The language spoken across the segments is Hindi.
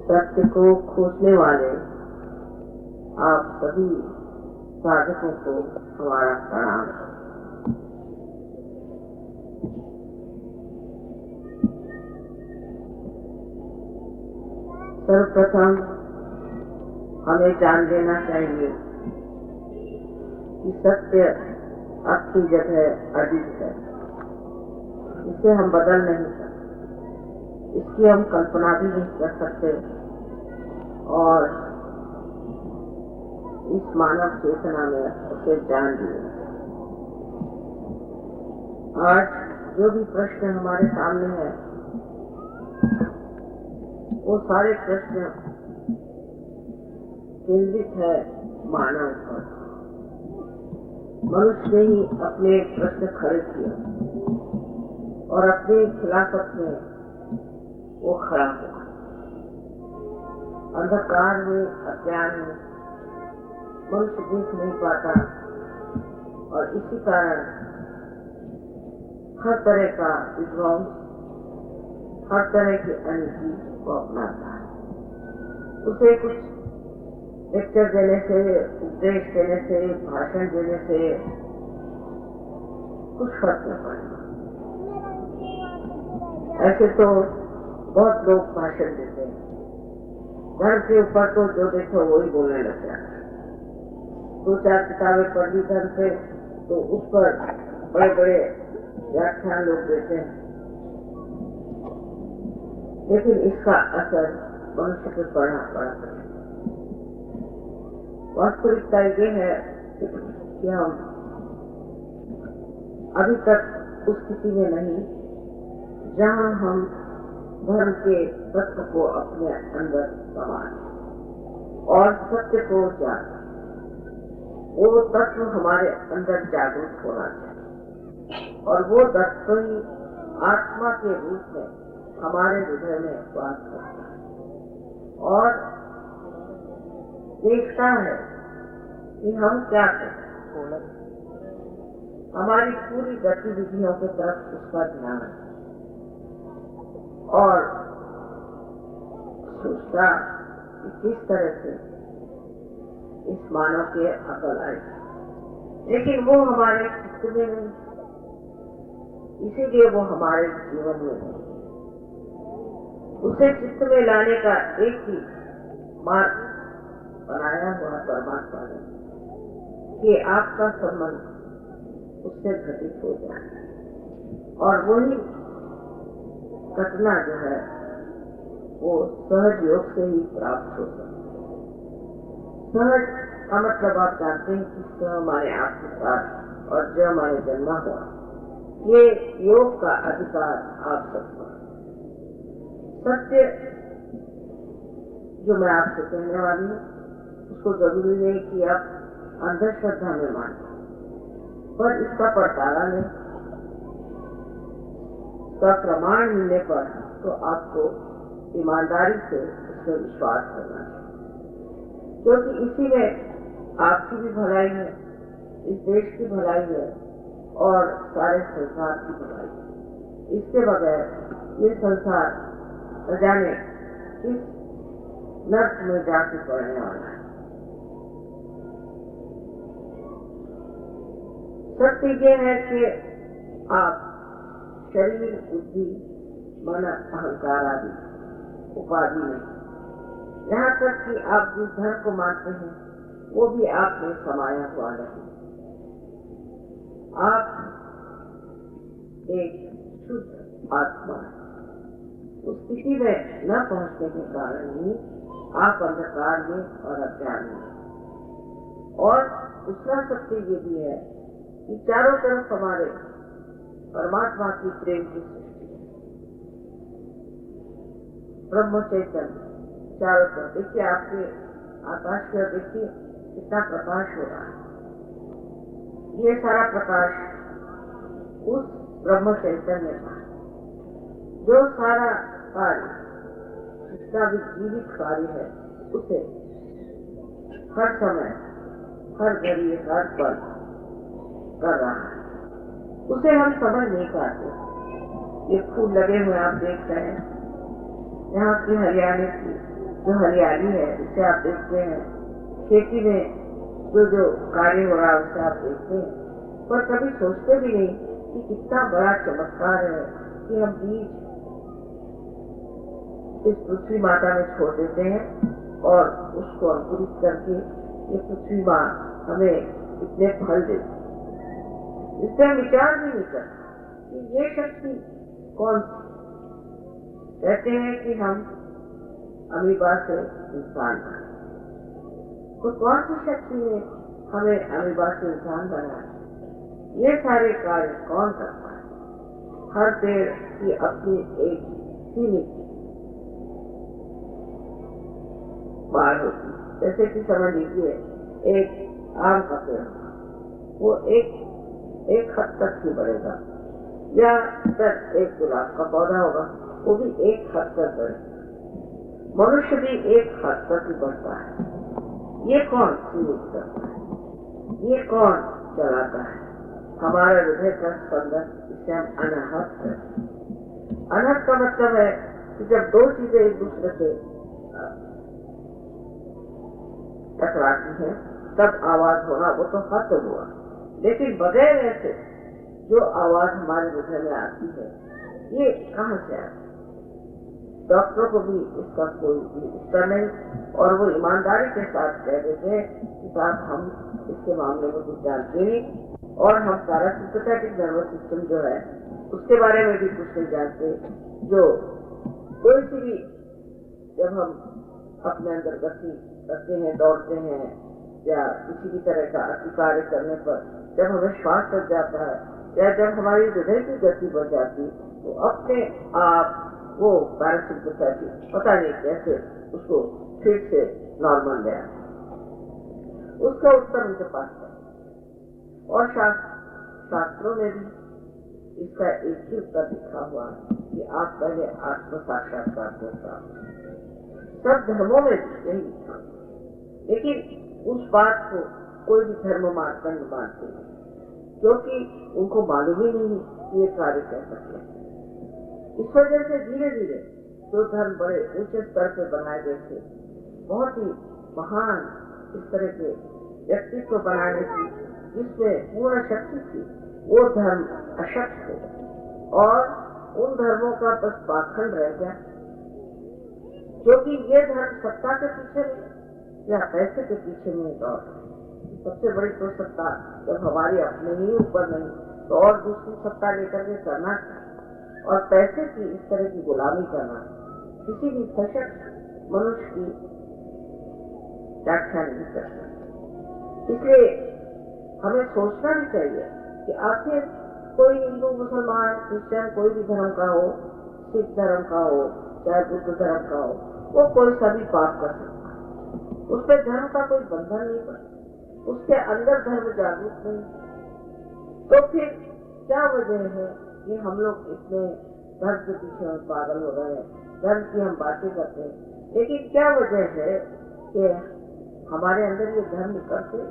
सत्य को खोजने वाले आप सभी साधकों को हमारा प्रणाम। सर्वप्रथम हमें जान लेना चाहिए कि सत्य अपनी जगह अडिग है, इसे हम बदल नहीं सकते, इसकी हम कल्पना भी नहीं कर सकते और इस मानव चेतना में उसे जान लिए। आज जो भी प्रश्न हमारे सामने है वो सारे प्रश्न केंद्रित है मानव पर। मनुष्य ने ही अपने प्रश्न खड़े किए और अपनी खिलाफत में वो खड़ा हुआ। अंधकार में, अज्ञान में मनुष्य देख नहीं पाता और इसी कारण हर तरह का विध्वंस, हर तरह की अनिति को अपनाता है। उसे कुछ लेक्चर देने से, उपदेश देने से, भाषण देने से कुछ फर्क न पड़ेगा। ऐसे तो बहुत लोग भाषण देते हैं, धर्म के ऊपर तो जो देखो वही बोलने लग जाता है। 2-4 किताबें पढ़ ली धर्म से तो उस पर बड़े बड़े व्याख्यान लोग देते हैं, लेकिन इसका असर मनुष्य पर पड़ा है। वास्तविकता ये है कि हम अभी तक उस स्थिति में नहीं जहां हम धर्म के तत्व को अपने अंदर समाएं और सत्य को जाने। वो तत्व हमारे अंदर जागरूक होना चाहिए और वो तत्व ही आत्मा के रूप में हमारे हृदय में वास करता है और देखता है कि हम क्या करें। हमारी पूरी गतिविधियों की तरफ उसका ध्यान है और सोचता कि किस तरह से इस मानव के अकल आई, लेकिन वो हमारे चित्त में नहीं, इसीलिए वो हमारे जीवन में नहीं। उसे चित्त में लाने का एक ही मार्ग बनाया हुआ परमात्मा ने कि आपका संबंध उससे घटित हो जाए और वही घटना जो है वो सहज योग से ही प्राप्त हो सकती है। सहज का मतलब आप जानते हैं कि स हमारे आपके साथ और ज हमारे जन्मा हुआ, ये योग का अधिकार आप सबका। सत्य जो मैं आपसे कहने वाली हूँ उसको जरूरी नहीं कि आप अंधश्रद्धा में माने, पर इसका पड़ताला लें, इसका प्रमाण मिलने पर तो आपको ईमानदारी से उसमें विश्वास करना चाहिए, क्योंकि इसी में आपकी भी भलाई है, इस देश की भलाई है और सारे संसार की भलाई है। इसके बगैर ये संसार न जाने किस नर्क में जाके पड़ने वाला है। सत्य ये है कि आप शरीर, बुद्धि, मन, अहंकार आदि उपाधि में, यहाँ तक कि आप जिस धर्म को मानते हैं वो भी आप में समाया हुआ नहीं। आप एक शुद्ध आत्मा है। उस स्थिति में न पहुंचने के कारण ही आप अंधकार में और अज्ञान में। और दूसरा सत्य ये भी है कि चारों तरफ हमारे परमात्मा की प्रेम की सृष्टि है, ब्रह्म चैतन्य चारों तरफ। देखिए आपके आकाश में देखिए कितना प्रकाश हो रहा है, ये सारा प्रकाश उस ब्रह्म चैतन्य का जो सारा कार्य, जितना भी जीवित कार्य है उसे हर समय, हर घड़ी, हर पल कर रहा है। उसे हम समझ नहीं पाते। ये फूल लगे हुए आप देख रहे हैं, यहाँ की हरियाली की जो हरियाली है इसे आप देखते हैं, खेती में जो कार्य हो रहा है उसे आप देखते हैं, पर कभी सोचते भी नहीं कि कितना बड़ा चमत्कार है कि हम बीज इस पृथ्वी माता में छोड़ देते हैं और उसको अंकुरित करके ये पृथ्वी माँ हमें इतने फल देती। इस पर हम विचार भी नहीं करते कि ये शक्ति कौन सी। कहते हैं कि हम अमीबा से इंसान बने, तो कौन सी शक्ति ने हमें अमीबा से इंसान बनाया? ये सारे कार्य कौन करता है? हर पेड़ की अपनी एक सीमित बाढ़ होती है। जैसे कि समझ लीजिए एक आम का पेड़, वो एक हद तक ही बढ़ेगा, या तक एक गुलाब का पौधा होगा, वो भी एक हद तक बढ़ेगा। मनुष्य भी एक हद तक ही बढ़ता है। ये कौन सीमित करता है? ये कौन चलाता है? हमारा हृदय का स्पंदन, जिसे हम अनाहत करते हैं। अनाहत का मतलब है कि जब दो चीजें एक दूसरे से टकराती हैं तब आवाज होना, वो तो हद हुआ। लेकिन बगैर ऐसे जो आवाज हमारे हृदय में आती है, ये कहाँ से आती है? डॉक्टरों को भी इसका कोई उत्तर नहीं, और वो ईमानदारी के साथ कह देते हैं कि साहब हम इसके मामले में कुछ जानते नहीं, और हम पैरासिम्पैथेटिक नर्वस सिस्टम जो है उसके बारे में भी कुछ नहीं जानते। जो कोई सी भी जब हम अपने अंदर गति करते हैं, दौड़ते हैं, या किसी भी तरह का कार्य करने पर जब हमें श्वास चढ़ जाता है, या जब हमारी हृदय की गति बढ़ जाती, तो अपने आप वो पैरासिम्पैथेटिक पता नहीं कैसे उसको फिर से नॉर्मल ले आए। उसका उत्तर उनके पास है, और शास्त्रों में भी इसका एक ही उत्तर लिखा हुआ कि आप पहले आत्म साक्षात्कार को प्राप्त। सब धर्मों में भी यही लिखा, लेकिन उस बात को कोई भी धर्म मानदंड मानते हैं, क्योंकि उनको मालूम ही नहीं कि ये कार्य कर सकते हैं। इस वजह से धीरे धीरे जो धर्म बड़े ऊंचे स्तर पर बनाए गए थे, बहुत ही महान इस तरह के व्यक्तित्व बनाने की जिसमें पूर्ण शक्ति थी, वो धर्म अशक्त हो, और उन धर्मों का बस पाखंड रह गया, क्योंकि ये धर्म सत्ता के पीछे नहीं या पैसे के पीछे नहीं दौड़। सबसे बड़ी तो सत्ता जब हमारी अपने ही ऊपर नहीं, तो और दूसरी सत्ता लेकर के करना, और पैसे की इस तरह की गुलामी करना किसी भी सशक्त मनुष्य की व्याख्या नहीं करता। इसलिए हमें सोचना भी चाहिए कि आखिर कोई हिंदू, मुसलमान, क्रिश्चियन, कोई भी धर्म का हो, सिख धर्म का हो, चाहे बुद्ध धर्म का हो, वो कोई सभी पाप कर सकता है। उस पर धर्म का कोई बंधन नहीं पड़ता, उसके अंदर धर्म जागरूक नहीं। तो फिर क्या वजह है कि हम लोग इतने धर्म के पीछे में पागल हो रहे हैं? धर्म की हम बातें करते हैं, लेकिन क्या वजह है कि हमारे अंदर ये धर्म करते?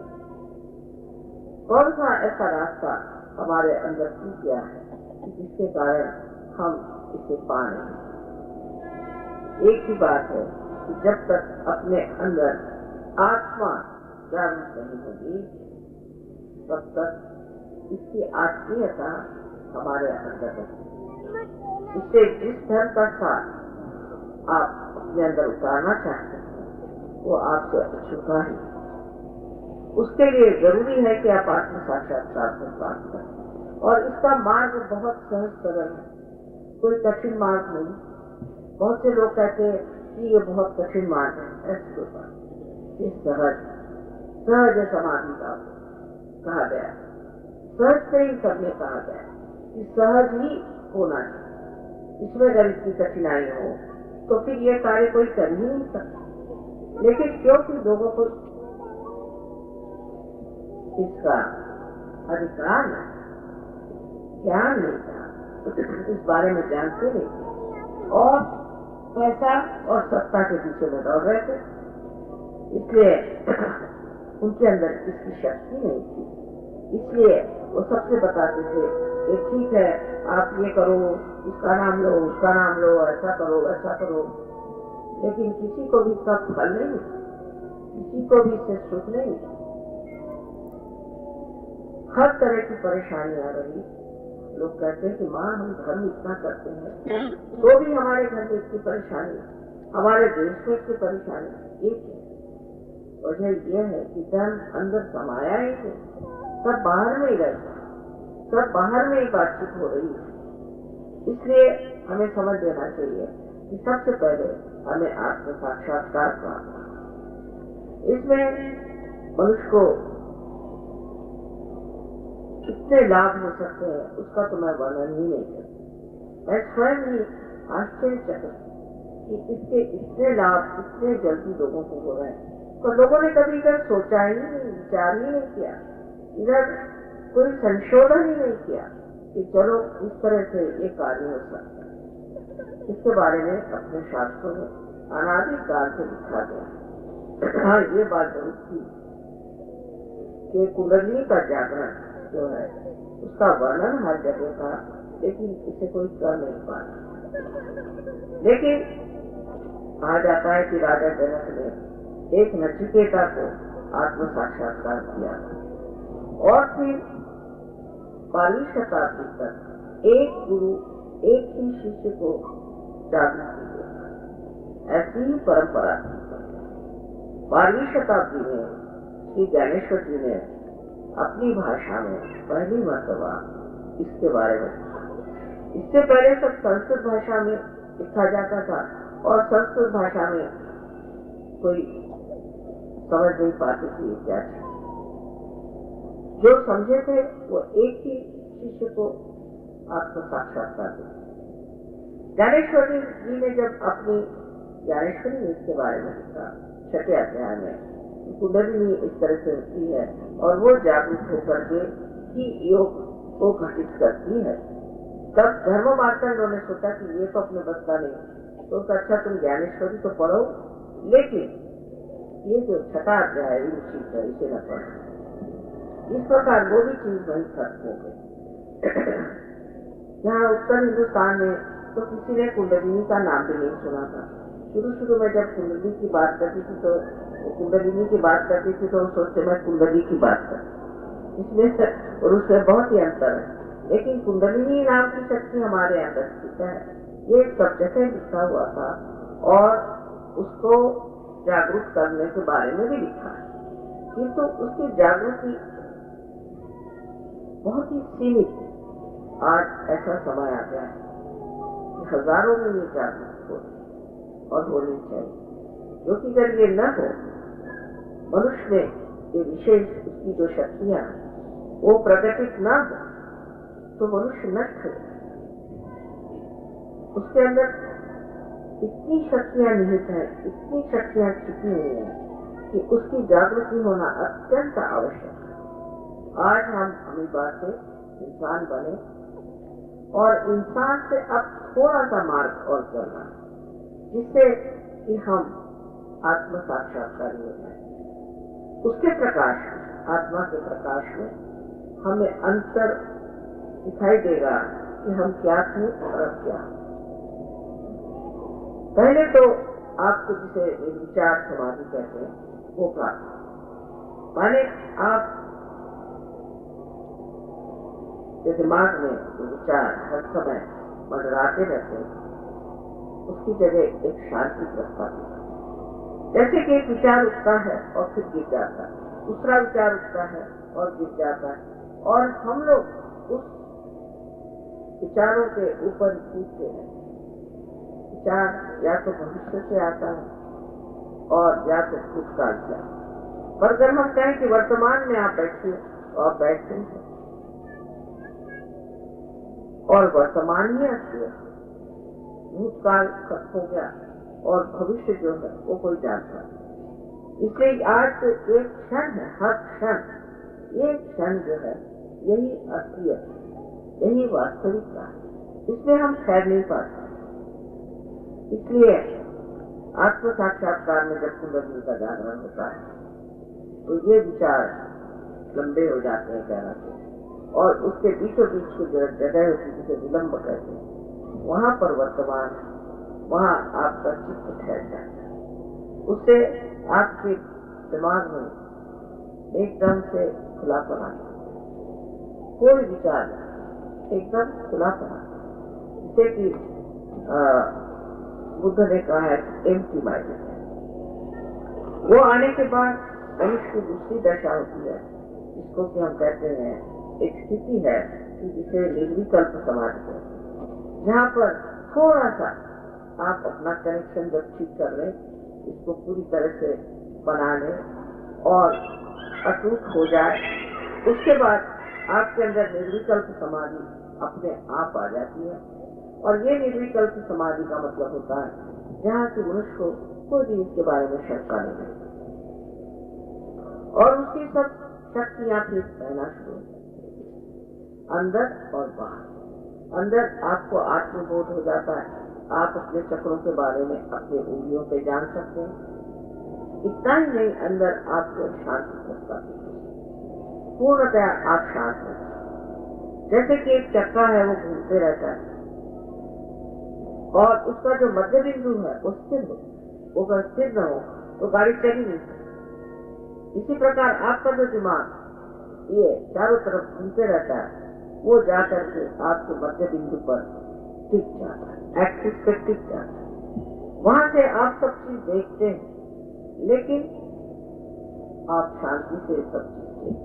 कौन सा ऐसा रास्ता हमारे अंदर टूट गया है जिसके कारण हम इसे पा नहीं? एक ही बात है कि जब तक अपने अंदर आत्मा जागरूक नहीं होगी, तब तक इसकी आत्मीयता हमारे अंदर है। इससे जिस धर्म का साथ आप अपने अंदर उतारना चाहते हैं, वो आपसे अछूता ही। उसके लिए जरूरी है कि आप आत्म साक्षात्कार को प्राप्त करें, और इसका मार्ग बहुत सहज सरल है, कोई कठिन मार्ग नहीं। बहुत से लोग कहते हैं कि ये बहुत कठिन मार्ग है, ऐसे कोई बात नहीं। सहज समाधि का कहा गया, सहज से ही सबने कहा गया कि सहज ही होना चाहिए। इसमें अगर इतनी कठिनाई हो तो फिर ये कार्य कोई कर ही नहीं सकता। लेकिन क्योंकि लोगों को इसका अधिकार नहीं, ज्ञान नहीं था, इस बारे में जानते नहीं, और पैसा और सत्ता के पीछे में दौड़ रहे थे, इसलिए उनके अंदर इसकी शक्ति नहीं थी। इसलिए वो सबसे बताते थे कि ठीक है, आप ये करो, इसका नाम लो, उसका नाम लो, ऐसा करो, वैसा करो। लेकिन किसी को भी इसका फल नहीं मिला, किसी को भी इससे सुख नहीं मिला। हर तरह की परेशानी आ रही। लोग कहते हैं कि माँ हम धर्म इतना करते हैं तो भी हमारे घर में इतनी परेशानी, हमारे देश में इतनी परेशानी। एक वजह यह है कि धर्म अंदर समाया ही नहीं, सब बाहर में ही रहता, सब बाहर में ही बातचीत हो रही है। इसलिए हमें समझ लेना चाहिए कि सबसे पहले हमें आत्म साक्षात्कार करना। इसमें मनुष्य को कितने लाभ हो सकते हैं उसका तो मैं वर्णन ही नहीं करती। मैं स्वयं ही आश्चर्यचकित कि इसके इतने लाभ इतने जल्दी लोगों को हो रहे हैं। तो लोगों ने कभी इधर सोचा ही नहीं, विचार ही नहीं किया, इधर कोई संशोधन ही नहीं किया कि चलो इस तरह से ये कार्य हो सकता है। इसके बारे में अपने शास्त्रों में अनादिकाल से लिखा गया। हाँ, ये बात जरूर थी कि कुंडलिनी का जागरण जो है उसका वर्णन हर जगह था, लेकिन इसे कोई कर नहीं पाया। लेकिन कहा जाता है कि राजा जनक ने एक नचिकेता को आत्म साक्षात्कार किया और फिर 12वीं शताब्दी तक एक गुरु एक ही शिष्य को जागृत किया। ऐसी ही परंपरा थी। 12वीं शताब्दी में श्री ज्ञानेश्वर जी ने अपनी भाषा में पहली मर्तबा इसके बारे में, इससे पहले सब संस्कृत भाषा में लिखा जाता था और संस्कृत भाषा में कोई समझ नहीं पाते थे क्या चीज। जो समझे थे वो एक ही शिष्य को आत्म साक्षात्कार दिया। ज्ञानेश्वरी जी ने जब अपनी ज्ञानेश्वरी में इसके बारे में लिखा 6वें अध्याय में, कुंडलिनी इस तरह से होती है और वो जागरूक होकर के ही योग को घटित करती है। तब धर्म मार्तंड ने सोचा कि ये तो अपने बस का नहीं, तो अच्छा तुम ज्ञानेश्वरी तो पढ़ो, लेकिन ये जो 6वां अध्याय है उचित है, इसे न पढ़ो। इस प्रकार वो भी चीज वही खत्म हो गई। यहाँ उत्तर हिंदुस्तान में तो किसी ने कुंडलिनी का नाम भी नहीं सुना था। शुरू में जब कुंडली की बात करती थी तो कुंडलिनी की बात करती थी तो सोचते मैं कुंडली की बात कर, इसमें और उसमें बहुत ही अंतर है। लेकिन कुंडलिनी नाम की शक्ति हमारे अंदर स्थित है, ये सब जगह लिखा हुआ था और उसको जागरूक करने के बारे में भी लिखा है, किंतु उसकी जागृति बहुत ही सीमित है। आज ऐसा समय आ गया है कि हजारों में ये जागरूक हो और होनी चाहिए, जो कि अगर ये न हो, मनुष्य में ये विशेष उसकी जो शक्तियां वो प्रकटित न हो तो मनुष्य नष्ट हो। उसके अंदर इतनी शक्तियां निहित है, इतनी शक्तियां छिपी हुई है कि उसकी जागृति होना अत्यंत आवश्यक है। आज हम अमीबा से इंसान बने और इंसान से अब थोड़ा सा मार्ग और चलना, जिससे कि हम आत्म साक्षात्कार हो जाए। उसके प्रकाश में, आत्मा के प्रकाश में हमें अंतर दिखाई देगा कि हम क्या थे और अब क्या। पहले तो आपको जिसे विचार समाधि कहते हैं वो प्राप्त, माने आप जो दिमाग में जो विचार हर समय मंडराते रहते हैं उसकी जगह एक शांति प्रस्तावित है। जैसे कि एक विचार उठता है और फिर गिर जाता है, दूसरा विचार उठता है और गिर जाता है, और हम लोग उस विचारों के ऊपर कूदते हैं। विचार या तो भविष्य से आता है और या तो भूतकाल से। पर अगर हम कहें कि वर्तमान में आप बैठिए तो आप बैठते हैं और वर्तमान ही अच्छी है, भूतकाल खत्म हो गया और भविष्य जो है वो कोई जानता नहीं। इसलिए आज तो एक क्षण है, हर क्षण, ये क्षण जो है यही असली है, यही वास्तविकता है, इसमें हम ठहर नहीं पाते। इसलिए आत्म साक्षात्कार में जब कुंडलिनी का जागरण होता है तो ये विचार लंबे हो जाते हैं कहना से, और उसके बीचों बीच को जो जगह होती है जिसे विलंब कहते हैं, वहां पर वर्तमान वहाँ आपका चित्त ठहर जाता है। उससे आपके दिमाग में एकदम से खुलापन आता है, कोई विचार एकदम खुलापन आता है। जैसे कि बुद्ध ने कहा है एम्प्टी माइंड है। वो आने के बाद मनुष्य की दूसरी दशा होती है, जिसको कि हम कहते हैं एक स्थिति है कि जिसे निर्विकल्प समाधि कहते हैं, जहाँ पर थोड़ा सा आप अपना कनेक्शन जब ठीक कर लें, इसको पूरी तरह से बना लें और अटूट हो जाए, उसके बाद आपके अंदर निर्विकल्प समाधि अपने आप आ जाती है। और ये निर्विकल्प समाधि का मतलब होता है जहाँ की मनुष्य को कोई भी इसके बारे में शंका नहीं रहती और उसकी सब शक्तियां फिर कहना शुरू हो जाती है, अंदर और बाहर। अंदर आपको आत्मबोध हो जाता है, आप अपने चक्रों के बारे में अपने उंगलियों पे जान सकते हैं। इतना ही नहीं, अंदर आपको शांति प्रस्ताव पूर्णतया आप शांत हो, जैसे कि एक चक्का है वो घूमते रहता है और उसका जो मध्य बिंदु है वो स्थिर हो। वो अगर स्थिर न हो तो गाड़ी चल ही नहीं सकती। इसी प्रकार आपका जो दिमाग ये चारों तरफ घूमते रहता है, वो जाकर के आपके मध्य बिंदु पर टिक जाता है, एक्सिस पे टिक जाता है। वहां से आप सब चीज देखते हैं, लेकिन आप शांति से सब चीज देखते हैं।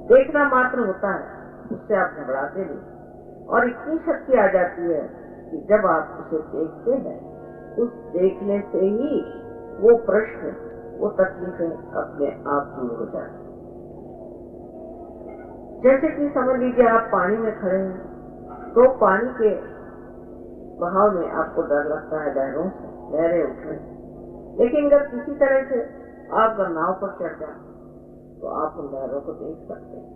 देखना मात्र होता है, उससे आप घबराते नहीं। और इतनी शक्ति आ जाती है कि जब आप उसे देखते हैं, उस देखने से ही वो प्रश्न, वो तकलीफें अपने आप दूर हो जाती हैं। जैसे कि समझ लीजिए आप पानी में खड़े हैं, तो पानी के बहाव में आपको डर लगता है लहरों से, लहरें उठने। लेकिन अगर किसी तरह से आप अगर नाव पर चढ़ जाए तो आप उन लहरों को देख सकते हैं।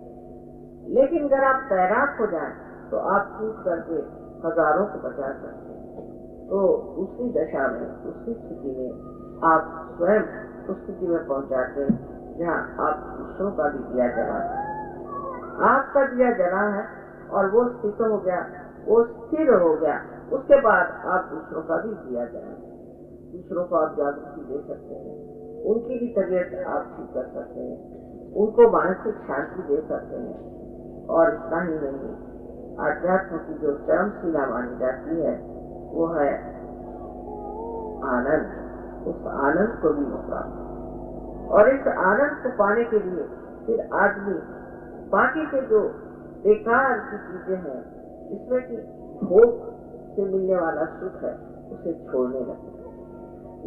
लेकिन अगर आप तैराक हो जाएं तो आप कूद करके हजारों को बचा सकते हैं। तो उसी दशा में, उसी स्थिति में आप स्वयं उस स्थिति में पहुंच जाते हैं जहाँ आप दूसरों का भी दिया जला है। आपका दिया जला है और वो स्थित हो गया, वो स्थिर हो गया। उसके बाद आप दूसरों का भी दिया जला, दूसरों को आप जागृति दे सकते हैं, उनकी भी तबीयत आप ठीक कर सकते हैं, उनको मानसिक शांति दे सकते हैं। और इतना ही नहीं, आध्यात्म की जो चरम सीमा मानी जाती है वो है आनंद। उस आनंद को भी प्राप्त, और इस आनंद को पाने के लिए फिर आदमी बाकी के जो बेकार की चीजें हैं, इसमें कि भोग से मिलने वाला सुख है, उसे छोड़ने लगे।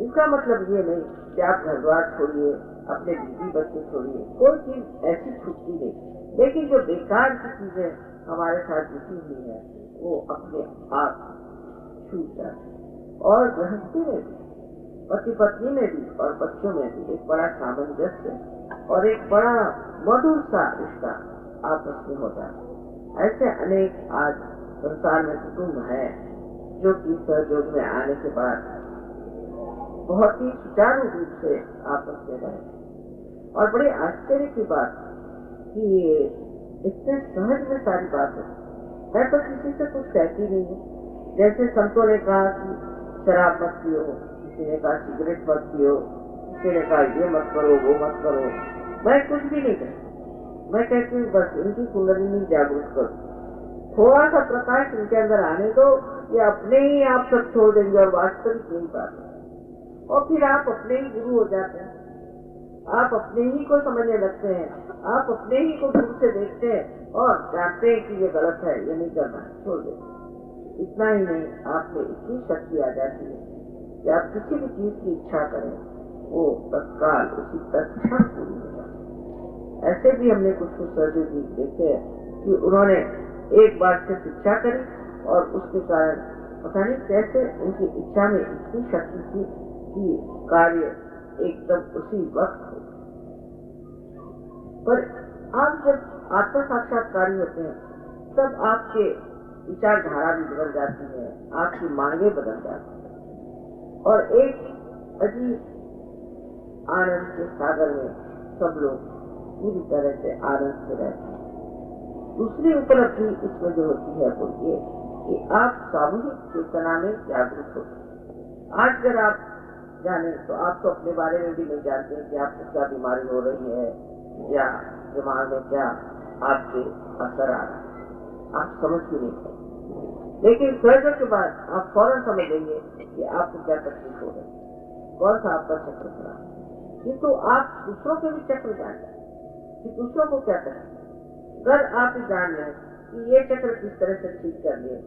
इसका मतलब ये नहीं कि आप घर द्वार छोड़िए, अपने बीवी बच्चे छोड़िए, कोई चीज ऐसी छूटती नहीं। लेकिन जो बेकार की चीजें हमारे साथ जुटी हुई है, वो अपने आप छूट जाती है। और गृहस्थी में भी, पति पत्नी में भी और बच्चों में भी एक बड़ा सामंजस्य और एक बड़ा मधुर सा रिश्ता आपस में होता है। ऐसे अनेक आज संसार में कुटुंब है जो कि सहयोग में आने के बाद बहुत ही सुचारू रूप से आपस में रहे। और बड़े आश्चर्य की बात कि ये इतने सहज में सारी बात है, मैं तो किसी से कुछ कहती नहीं हूँ। जैसे संतों ने कहा कि शराब मत पियो, किसी ने कहा सिगरेट मत पियो, किसी ने कहा ये मत करो, वो मत करो, मैं कुछ भी नहीं कहती। मैं कहती हूँ बस इनकी कुंडलिनी जागरूक करो, थोड़ा सा प्रकाश इनके अंदर आने दो, ये अपने ही आप सब छोड़ देंगे और वास्तविक यही बात है। और फिर आप अपने ही गुरु हो जाते हैं, आप अपने ही को समझने लगते हैं, आप अपने ही को दूर से देखते हैं और जानते हैं कि ये गलत है, ये नहीं करना है, छोड़ दे। इतना ही नहीं, आप में इतनी शक्ति आ जाती है कि आप किसी भी चीज की इच्छा करें, वो तत्काल उसी तत्क्षण पूरी हो जाती है। ऐसे भी हमने कुछ सहयोगी देखे कि उन्होंने एक बार से शिक्षा करी और उसके कारण पता नहीं कैसे उनकी इच्छा में इतनी शक्ति थी कि कार्य एकदम उसी वक्त हो। पर आप जब आत्म साक्षात्कारी होते हैं तब आपके विचारधारा भी बदल जाती है, आपकी मांगे बदल जाती है और एक अजीब आनंद के सागर में सब लोग पूरी तरह से आनंद से रहते हैं। दूसरी उपलब्धि इसमें जो होती है वो ये कि आप सामूहिक चेतना में जागरूक होते हैं। आज अगर आप जाने तो आप तो अपने बारे में भी नहीं जानते कि आपको क्या बीमारी हो रही है या दिमाग में क्या आपके असर आ रहा है, आप समझ भी नहीं सकते। लेकिन सर्जरी के बाद आप फौरन समझेंगे कि आपको क्या तकलीफ हो रही है, कौन सा आपका चक्र खड़ा है। किंतु आप दूसरों के भी चक्र जानते हैं कि दूसरों को क्या तकलीफ। अगर आप जान लें कि ये चक्र किस तरह से ठीक कर लिए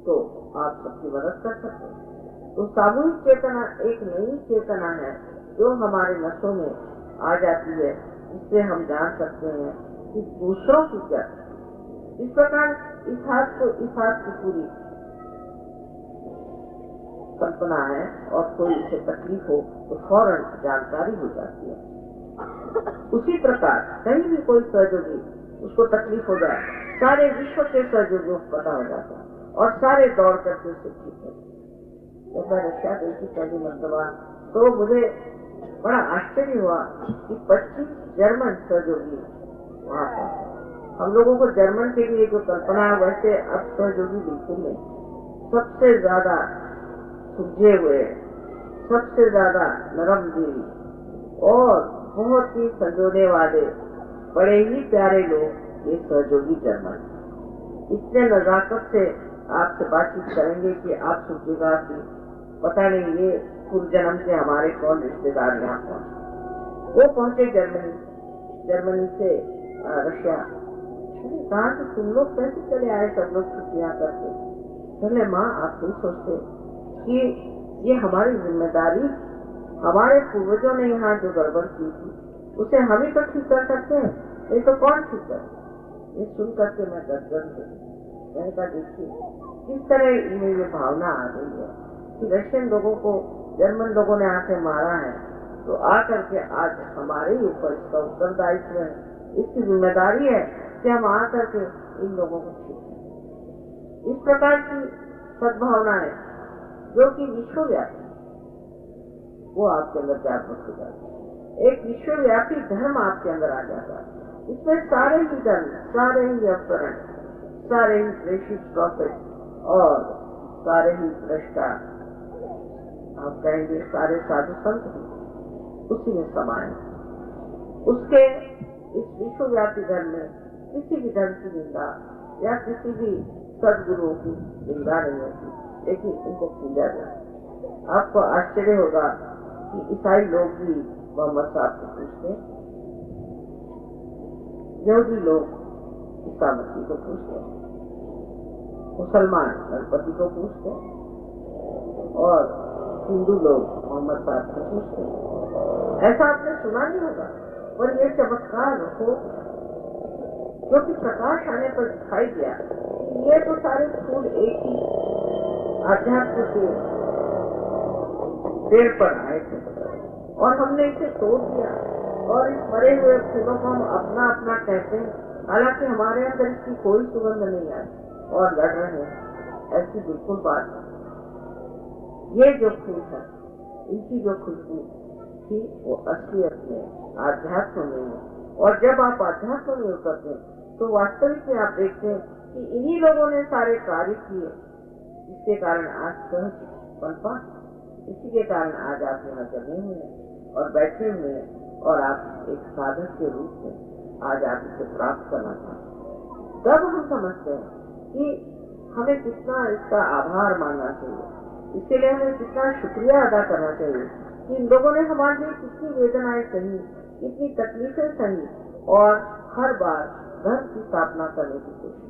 तो आप सबकी मदद कर सकते हैं। तो सामूहिक चेतना एक नई चेतना है जो हमारे नसों में आ जाती है, इससे हम जान सकते हैं कि दूसरों की क्या। इस प्रकार इस हाथ की पूरी कल्पना है और कोई इसे तकलीफ हो तो फौरन जानकारी हो जाती है। उसी प्रकार कहीं भी कोई सहयोगी उसको तकलीफ हो जाए, सारे विश्व के सहयोगियों को पता हो जाता है और सारे दौड़ करके उसे ठीक है। जब मैं रशिया गई थी पहली मरतबा तो मुझे बड़ा आश्चर्य हुआ कि 25 जर्मन सहयोगी वहाँ पर। हम लोगों को जर्मन के लिए जो कल्पना है वैसे अब सहयोगी बिल्कुल नहीं। सबसे ज्यादा सुलझे हुए, सबसे ज्यादा नरम दिल और बहुत ही संजोने वाले बड़े ही प्यारे लोग ये सहयोगी जर्मन। इतने नजाकत से आपसे बातचीत करेंगे कि आप सोचिएगा कि पता नहीं ये पूर्व जन्म से हमारे कौन रिश्तेदार यहाँ पहुंचे। वो पहुंचे जर्मनी से रशिया। कहा कि तुम लोग कैसे चले आए सब लोग छुट्टियां करके। पहले माँ आप नहीं सोचते कि ये हमारी जिम्मेदारी, हमारे पूर्वजों ने यहाँ जो गड़बड़ की थी उसे हम ही तो ठीक कर सकते हैं, नहीं तो कौन ठीक कर। ये सुन करके मैं गदगद हुई। मैंने कहा देखिए किस तरह इनमें ये भावना आ गई है कि रशियन लोगों को जर्मन लोगों ने आके मारा है तो आकर के आज हमारे ही ऊपर इसका उत्तरदायित्व है, इसकी जिम्मेदारी है कि हम आकर के इन लोगों को ठीक करें। इस प्रकार की सद्भावना है जो कि विश्वव्यापी वो आपके अंदर जागृत हो जाती है। एक विश्वव्यापी धर्म आपके अंदर आ जाता है। इसमें सारे ही धर्म, सारे ही अवतरण, सारे ही प्रेषित प्रॉफिट और सारे ही दृष्टा, आप कहेंगे सारे साधु संत भी उसी में समाये। उसके इस विश्वव्यापी धर्म में किसी भी धर्म की निंदा या किसी भी सदगुरुओं की निंदा नहीं होती, लेकिन उनको पूजा जाए। आपको आश्चर्य होगा कि ईसाई लोग भी मोहम्मद साहब को पूछते, यहूदी लोग ईसा मसीह को पूछते, मुसलमान गणपति को पूछते और हिंदू लोग मोहम्मद साहब को पूछते। ऐसा आपने सुना नहीं होगा, पर यह चमत्कार हो जो कि प्रकाश आने पर दिखाई दिया। ये तो सारे फूल एक ही आध्यात्म के पेड़ पर आए थे और हमने इसे तोड़ दिया और इस मरे हुए फूलों को हम अपना अपना कहते हैं, हालांकि हमारे अंदर इसकी कोई सुगंध नहीं आई और लड़ रहे हैं। ऐसी बिल्कुल बात नहीं। ये जो फूल है इनकी जो खुशबू थी वो असलियत में आध्यात्म में है, और जब आप आध्यात्म में उतरते हैं तो वास्तविक में आप देखते हैं कि इन्हीं लोगों ने सारे कार्य किए जिसके कारण आज सहज पनपा, इसी के कारण आज आप यहाँ जमे हुए हैं और बैठे हुए हैं और आप एक साधक के रूप में आज आप इसे प्राप्त करना चाहते। तब हम समझते हैं कि हमें कितना इसका आभार मानना चाहिए, इसके लिए हमें कितना शुक्रिया अदा करना चाहिए कि इन लोगों ने हमारे लिए कितनी वेदनाएं सही, कितनी तकलीफें सही और हर बार धर्म की स्थापना करने की कोशिश,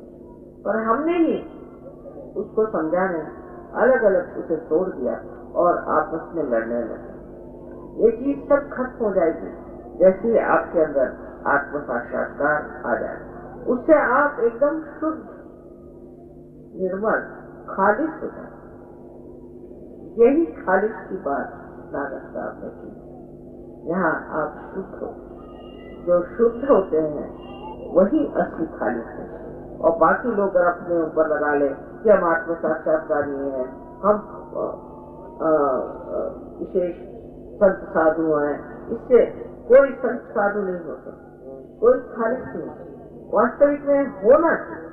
पर हमने ही उसको समझा नहीं, अलग अलग उसे तोड़ दिया और आपस में लड़ने लगे। ये चीज सब खत्म हो जाएगी जैसे ही आपके अंदर आत्म साक्षात्कार आ जाए। उससे आप एकदम शुद्ध, निर्मल, खालिश हो जाए। यही खालिश की बात नानक साहब ने की। यहाँ आप शुद्ध हो, जो शुद्ध होते हैं वही असली खालिश है, और बाकी लोग अगर अपने ऊपर लगा ले कि हम आत्म साक्षात्कारी हैं, हम विशेष संत साधु हैं, इससे कोई संत साधु नहीं हो सकता, कोई खालिश नहीं। वास्तविक में होना चाहिए,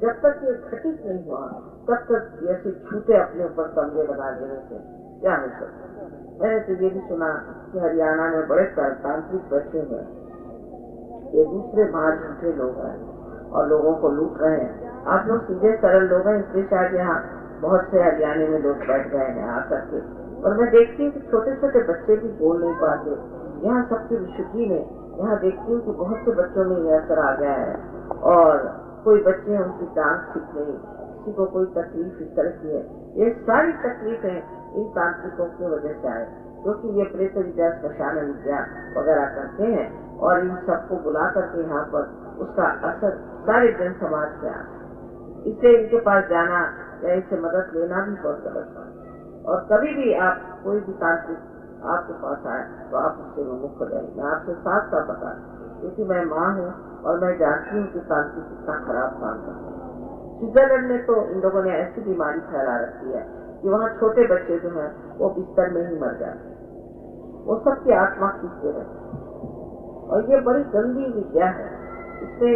जब तक ये घटित नहीं हुआ तब तक जैसे छूटे अपने ऊपर तमगे लगा देने से क्या हो सकता है। मैंने तो ये भी सुना कि हरियाणा में बड़े तांत्रिक बैठे हुए हैं, ये दूसरे बाहर झूठे लोग हैं और लोगों को लूट रहे हैं। आप लोग सीधे सरल लोग हैं, इसलिए शायद यहाँ बहुत से हरियाणा में लोग बैठ गए हैं आकर के। और मैं देखती हूँ कि छोटे छोटे बच्चे भी बोल नहीं पाते यहाँ सबकी विशुद्धि में। यहाँ देखती हूँ कि बहुत से बच्चों में यह असर आ गया है और कोई बच्चे उनकी टांग ठीक नहीं, किसी को कोई तकलीफ इस तरह की है। ये सारी तकलीफें इन तांत्रिकों की वजह से आए, क्योंकि ये प्रेत विद्या, श्मशान विद्या वगैरह करते हैं और इन सबको बुला करके यहाँ पर उसका असर सारे जन समाज पे आ। इससे इनके पास जाना या इनसे मदद लेना भी बहुत गलत है। और कभी भी आप कोई भी तांत्रिक आपके पास आए तो आप उससे विमुख हो जाए। मैं आपसे साफ साफ बता, क्योंकि मैं माँ हूँ और मैं जानती हूँ कि तांत्रिक कितना खराब काम करता है। स्विट्जरलैंड में तो इन लोगों ने ऐसी बीमारी फैला रखी है कि वहाँ छोटे बच्चे जो हैं वो बिस्तर में ही मर जाते, वो सबकी आत्मा खींचते रहते। और ये बड़ी गंदी विद्या है, इसमें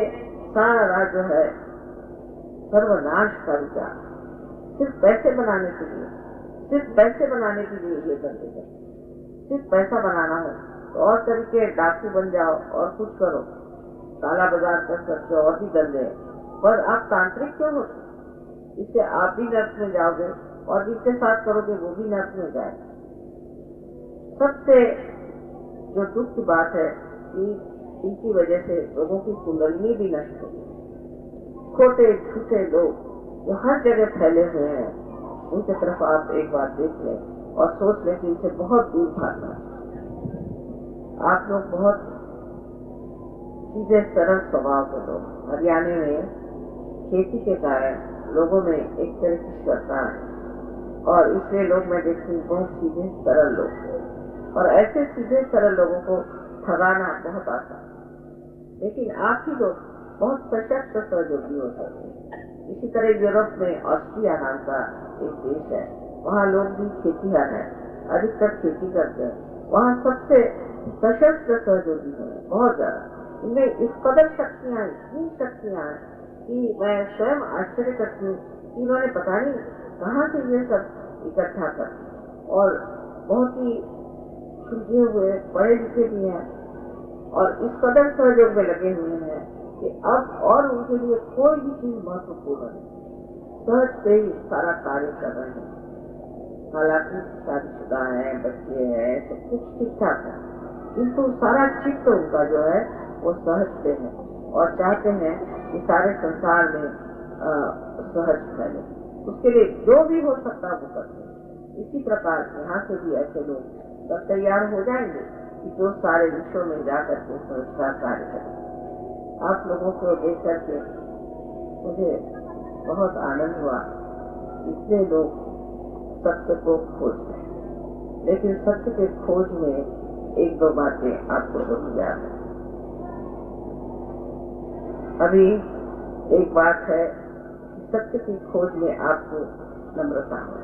सारा जो है सर्वनाश का विचार, सिर्फ पैसे बनाने के लिए, सिर्फ पैसे बनाने के लिए ये कर देगा। सिर्फ पैसा बनाना है तो और तरीके, डाकू बन जाओ और कुछ करो, काला बाजार कर सकते हो और भी धंधे, पर आप तांत्रिक क्यों होते? इससे आप भी नर्क में जाओगे और जिसके साथ करोगे वो भी नर्क में जाए। सबसे जो दुख की बात है कि इनकी वजह से लोगों की कुंडलिनी भी नष्ट होगी। खोटे झूठे लोग जो हर जगह फैले हुए हैं, उनकी तरफ आप एक बार देख लें और सोच लें कि इनसे बहुत दूर भागना। आप लोग बहुत सीधे सरल स्वभाव के लोग। हरियाणा में खेती के कारण लोगों में एक तरह की श्रद्धा है और इसलिए लोग, मैं देखती हूँ, बहुत सीधे सरल लोग, और ऐसे सीधे सरल लोगों को ठगाना बहुत आसान। लेकिन आप ही लोग बहुत सशक्त सहयोगी हो सकते हैं। इसी तरह यूरोप में ऑस्ट्रिया नाम का एक देश है, वहाँ लोग भी खेतीहर हैं, अधिकतर खेती करते हैं। वहाँ सबसे सशस्त्र सहयोगी हैं, बहुत ज्यादा। इनमें इस कदर शक्तियाँ, इतनी शक्तियाँ हैं कि मैं स्वयं आश्चर्य करती हूँ कि इन्होंने पता नहीं कहाँ से ये सब इकट्ठा कर, और बहुत ही सुलझे हुए पढ़े लिखे भी हैं और इस कदर सहयोग में लगे हुए हैं कि अब और उनके लिए कोई भी चीज महत्वपूर्ण नहीं, सहज से ही सारा कार्य कर रहे हैं। हालांकि शादीशुदा है, बच्चे हैं, सब कुछ ठीक ठाक है, किंतु सारा चित्त उनका जो है वो सहज से है और चाहते हैं कि सारे संसार में सहज फैले। उसके लिए जो भी हो सकता है वो करते हैं। इसी प्रकार यहाँ से भी ऐसे लोग तब तैयार हो जाएंगे कि जो सारे विश्व में जाकर के संस्कार कार्य करें। आप लोगों को देख करके मुझे बहुत आनंद हुआ। इतने लोग सत्य को खोज रहे हैं, लेकिन सत्य के खोज में एक दो बातें आपको रुक जाए। अभी एक बात है, सत्य की खोज में आपको नम्रता हो।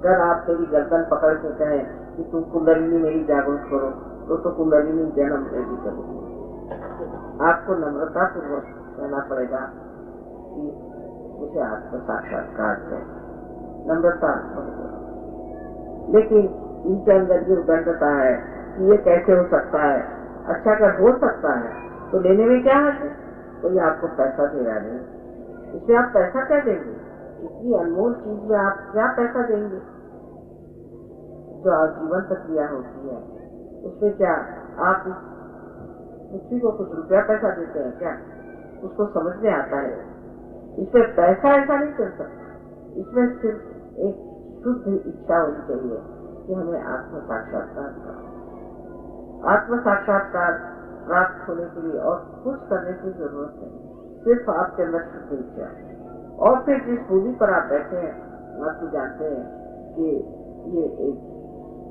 अगर आप मेरी गर्दन पकड़ के कहें कि तुम कुंडलिनी मेरी जागरूक करो, तो कुंडलिनी जन्म में भी करोगे। आपको नम्रता पूर्वक कहना पड़ेगा कि मुझे आपका साक्षात्कार है, नम्रता। लेकिन इनके अंदर जो दंडता है कि ये कैसे हो सकता है, अच्छा अगर हो सकता है तो लेने में क्या है? कोई आपको पैसा दे रहा नहीं, इसमें आप पैसा क्या देंगे? इतनी अनमोल चीज में आप क्या पैसा देंगे? जो आजीवन प्रक्रिया होती है उसमें क्या आप पृथ्वी को कुछ रुपया पैसा देते हैं क्या? उसको समझ में आता है। इसमें पैसा ऐसा नहीं कर सकता, इसमें सिर्फ एक शुद्ध इच्छा होनी चाहिए कि हमें आत्म साक्षात्कार करना। आत्म साक्षात्कार प्राप्त होने के लिए और कुछ करने की जरूरत नहीं, सिर्फ आपके अंदर शुद्ध इच्छा। और फिर जिस भूमि पर आप बैठे हैं, आप तो जानते हैं कि ये एक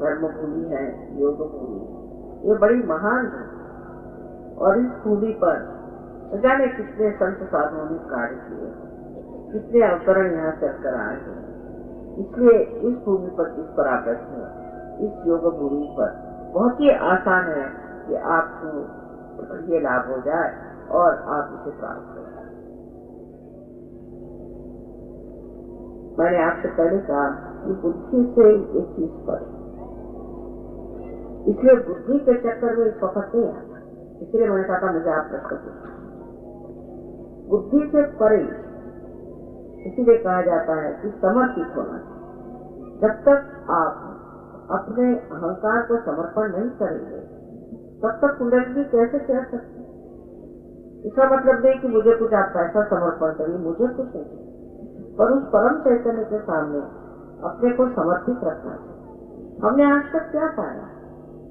धर्म भूमि है, योग भूमि, ये बड़ी महान है। और इस भूमि पर न जाने कितने संत साधुओं ने कार्य किए, कितने अवतरण यहाँ चलकर आए हैं। इसलिए इस भूमि पर जिस पर आप बैठे हैं, इस योग भूमि पर बहुत ही आसान है कि आपको ये लाभ हो जाए और आप इसे प्राप्त करें। मैंने आपसे पहले कहा कि बुद्धि से ये चीज पड़े, इसलिए बुद्धि के चक्कर में इस वक्त नहीं आता। इसलिए मैंने कहा था मुझे आप प्रश्न पूछना, बुद्धि से परे इसीलिए कहा जाता है कि समर्पित होना चाहिए। जब तक आप अपने अहंकार को समर्पण नहीं करेंगे तब तक कुंडली कैसे चढ़ सकते? इसका मतलब नहीं कि मुझे कुछ आप पैसा समर्पण करिए, मुझे कुछ नहीं, पर उस परम चैतन्य के सामने अपने को समर्पित रखना चाहिए। हमने आज तक क्या पाया,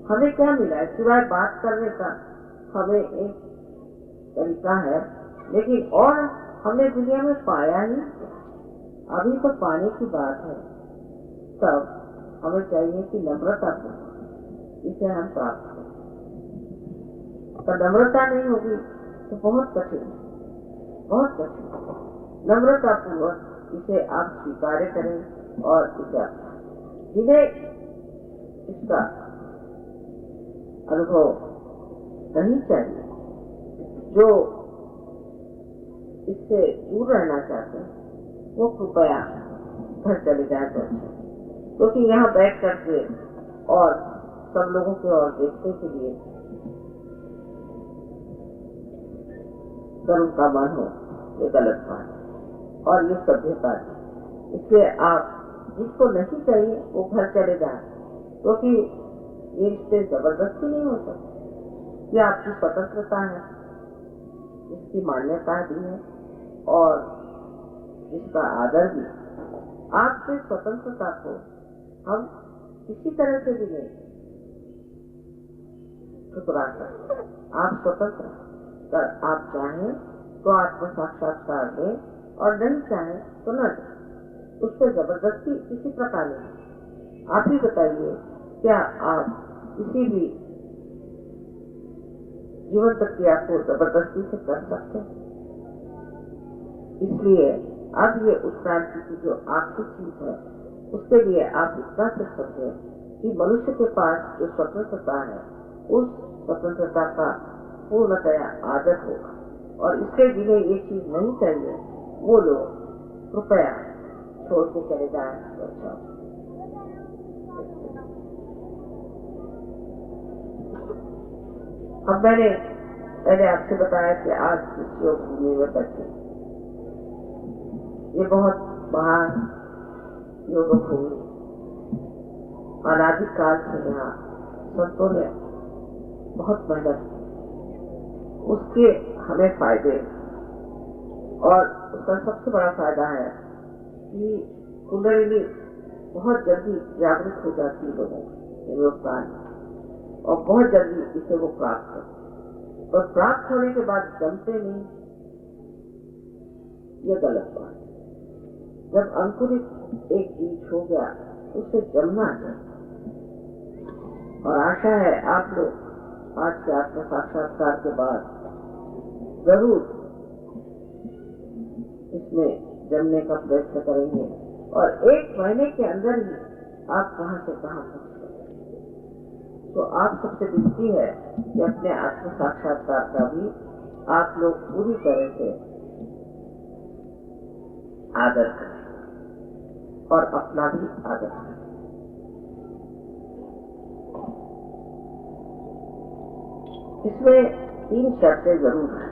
हमें क्या मिला है? सिवाय बात करने का हमें एक तरीका है, लेकिन और हमने दुनिया में पाया ही क्या? अभी तो पाने की बात है। तब हमें चाहिए कि नम्रता इसे हम प्राप्त करें। तो नम्रता नहीं होगी तो बहुत कठिन, बहुत कठिन। नम्रता पूर्वक इसे आप स्वीकार करें और इसे जिन्हें इसका अनुभव नहीं चाहिए, जो इससे दूर रहना चाहते हैं, वो कृपया घर चले जाए तो अच्छा, क्योंकि यहाँ बैठ करके और सब लोगों की ओर देखने के लिए कर्म का मन हो, ये गलत बात है और ये सभ्यता है। इसलिए आप जिसको नहीं चाहिए वो घर चले जाए, क्योंकि ये रिश्ते जबरदस्ती नहीं हो सकते। ये आपकी स्वतंत्रता है, इसकी मान्यता भी है और इसका आदर भी। आपकी स्वतंत्रता को हम किसी तरह से भी नहीं ठुकरा सकते। आप स्वतंत्र, अगर आप चाहें तो आत्म साक्षात्कार दें और नहीं चाहें तो न दें। उस पर जबरदस्ती किसी प्रकार नहीं। आप ही बताइए, क्या आप किसी भी जीवन प्रक्रिया को जबरदस्ती से कर सकते हैं? इसलिए अब ये उत्क्रांति की जो आखिरी चीज है, उसके लिए आप इतना कर सकते हैं कि मनुष्य के पास जो स्वतंत्रता है, उस स्वतंत्रता का पूर्णतया आदर होगा। और इसके जिन्हें ये चीज नहीं चाहिए वो लोग कृपया छोड़ के चले जाए तो अच्छा। अब मैंने पहले आपसे बताया कि आज इस योग भूमि में बैठे, ये बहुत महान योग भूमि अनादिकाल से यहाँ संतों ने बहुत मेहनत की, उसके हमें फायदे, और उसका सबसे बड़ा फायदा है कि कुंडलिनी बहुत जल्दी जागृत हो जाती है लोगों के हिंदुस्तान में, और बहुत जल्दी इसे वो प्राप्त करते, और प्राप्त होने के बाद जमते नहीं, ये गलत बात है। जब अंकुरित एक बीज हो गया उसे जमना चाहिए। और आशा है आप लोग आज के आत्म साक्षात्कार के बाद जरूर इसमें जमने का प्रयत्न करेंगे, और 1 महीने के अंदर ही आप कहां से कहां पहुंच सकते। तो आप सबसे विनती है कि अपने आत्म साक्षात्कार का भी आप लोग पूरी तरह से आदर करें और अपना भी आदर करें। इसमें 3 शर्तें जरूर हैं।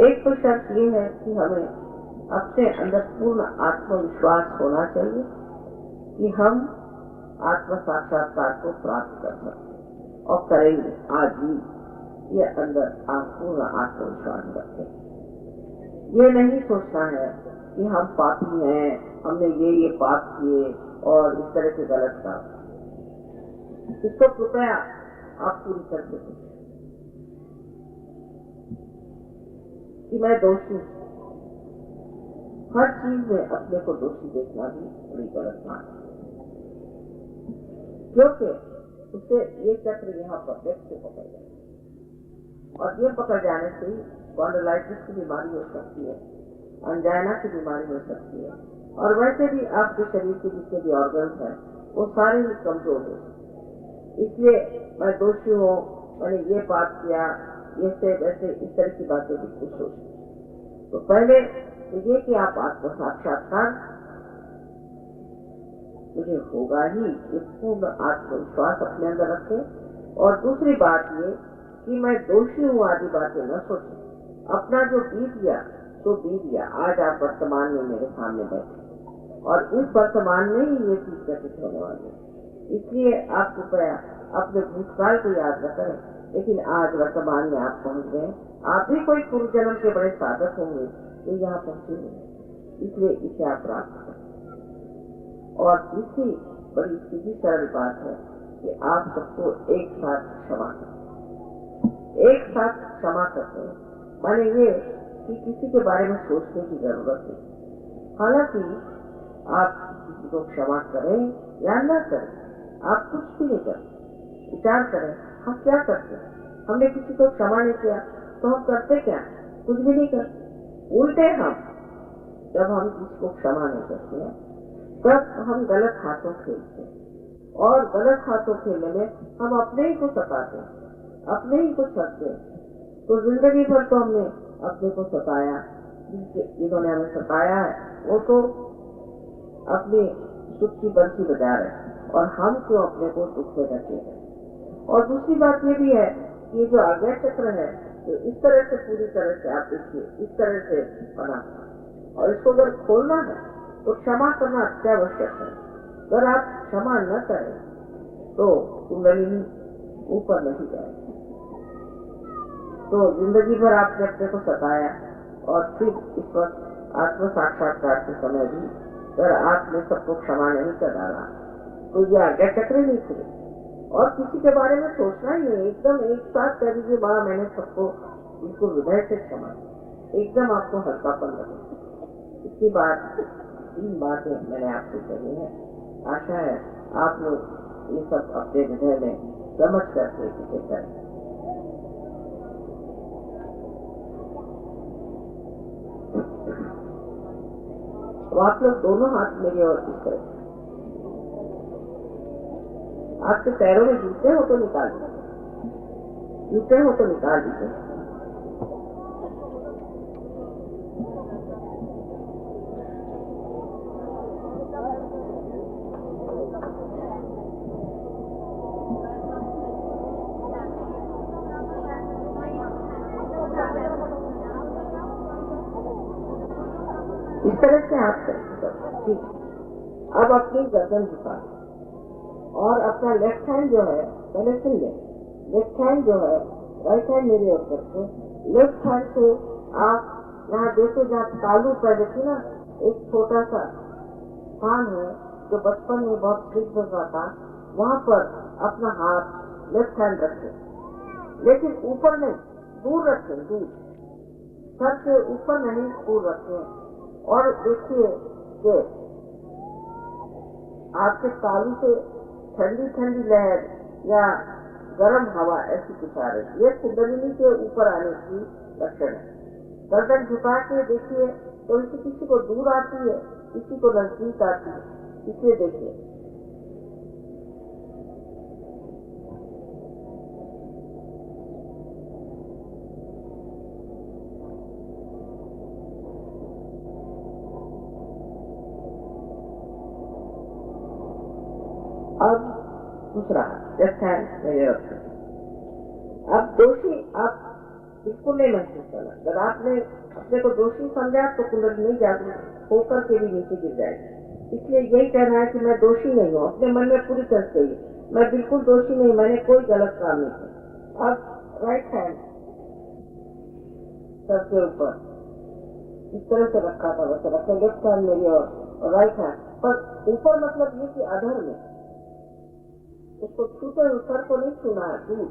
एक तो शर्त ये है कि हमें अपने अंदर पूर्ण आत्मविश्वास होना चाहिए कि हम आत्म साक्षात्कार को प्राप्त कर सकते और करेंगे आज ही। ये अंदर आप पूर्ण आत्मविश्वास रखें। ये नहीं सोचना है कि हम पापी हैं, हमने ये पाप किए और इस तरह के गलत काम। इसको कृपया आप पूरी कर दें कि मैं दोषी, हर चीज में अपने को दोषी देखना भी बड़ी गलत बात है, क्योंकि उससे ये चक्र यहाँ पर व्यक्त से पकड़ जाए, और ये पकड़ जाने से ही स्पॉन्डिलाइटिस की बीमारी हो सकती है, अंजाइना की बीमारी हो सकती है, और वैसे भी आपके शरीर के जितने भी ऑर्गन्स हैं वो सारे ही कमजोर हो सकते। इसलिए मैं दोषी हूँ, मैंने ये पाप किया, ये से वैसे इस तरह की बातें भी कुछ सोचती। तो पहले तो ये कि आप आत्म साक्षात्कार मुझे होगा ही, ये पूर्ण आत्मविश्वास अपने अंदर रखे। और दूसरी बात ये कि मैं दोषी हूँ आदि बातें न सोचें। अपना जो बीत गया तो बीत गया। आज आप वर्तमान में मेरे सामने बैठे और इस वर्तमान में ही ये चीज घटित होने वाली है। इसलिए आप कृपया अपने भूतकाल को याद न करें, लेकिन आज वर्तमान में आप पहुंच गए। आप भी कोई पूर्व जन्म के बड़े साधक होंगे तो यहाँ पहुंचे होंगे, इसलिए इसे आप प्राप्त करें। और तीसरी बड़ी सीधी सरल बात है कि आप सबको एक साथ क्षमा करें। एक साथ क्षमा करते हैं माने ये कि किसी के बारे में सोचने की जरूरत नहीं। हालांकि आप किसी को क्षमा करें या न करें, आप कुछ भी नहीं करें। विचार करें, हम क्या करते हैं? हमने किसी को क्षमा नहीं किया तो हम करते क्या? कुछ भी नहीं करते। उल्टे हम जब हम किसी को क्षमा नहीं करते हैं तब हम गलत हाथों खेलते हैं, और गलत हाथों खेलने में हम अपने ही को सताते हैं, अपने ही को सताते हैं। तो जिंदगी भर तो हमने अपने को सताया, जिन्होंने हमें सताया है वो तो अपनी सुख की बंसी बजा रहे और हम क्यों अपने को दुख में रखेंगे। और दूसरी बात ये भी है कि ये जो आज्ञा चक्र है तो इस तरह से पूरी तरह से आप देखिए, इस तरह से बना और इसको अगर खोलना है तो क्षमा करना अत्यावश्यक है। अगर आप क्षमा न करें तो कुंडलिनी ऊपर नहीं जाएगी। तो जिंदगी भर आपने अपने को सताया और फिर इस वक्त आत्म साक्षात्कार के समय भी अगर आपने सबको क्षमा नहीं कर डाला तो ये आज्ञा चक्र नहीं खुले। और किसी के बारे में सोचना ही नहीं, एकदम एक साथ कह दीजिए माँ मैंने सबको बिल्कुल हृदय से क्षमा, एकदम आपको हल्कापन लगे। इसकी बात 3 बातें मैंने आपको कही है। आशा है आप लोग ये सब अपने हृदय में समझ करके इसे करें। तो आप लोग दोनों हाथ मेरी ओर इस तरह, आपके पैरों में जूते हो तो निकाल दीजिए, जूते हो तो निकाल दीजिए। इस तरह से आप करें। ठीक, अब अपनी गर्दन झुका और अपना लेफ्ट हैंड जो है पहले सुन ले, लेफ्ट हैंड जो है राइट हैंड मेरी ओर करके लेफ्ट हैंड से आप यहाँ देखो जहाँ तालू पैदा थी ना, एक छोटा सा स्थान है जो बचपन में बहुत ठीक होता था, वहाँ पर अपना हाथ लेफ्ट हैंड रखे, लेकिन ऊपर नहीं, दूर रखे, दूर, सर से ऊपर नहीं, दूर रखे। और देखिए कि आपके तालू से ठंडी ठंडी लहर या गर्म हवा ऐसी कुछ आ रही, ये कुंडलिनी के ऊपर आने की लक्षण है। गर्दन झुका के देखिए तो इसे किसी को दूर आती है, किसी को नजदीक आती है, इसे देखिए। अब दूसरा लेफ्ट हैंड मेरे रखते। अब दोषी आप बिल्कुल नहीं महसूस करना। अगर आपने अपने को दोषी समझा तो कुंडली नहीं जागरूक होकर के भी नीचे गिर जाएगी। इसलिए यही कहना है कि मैं दोषी नहीं हूँ, अपने मन में पूरी तरह से मैं बिल्कुल दोषी नहीं, मैंने कोई गलत काम नहीं किया। अब राइट हैंड सर के ऊपर इस तरह से रखा था, वैसे रखे, लेफ्ट हैंड मेरी और राइट हैंड पर ऊपर, मतलब ये कि अधर में, उसको छूते हुए सर को नहीं छूना है, दूर।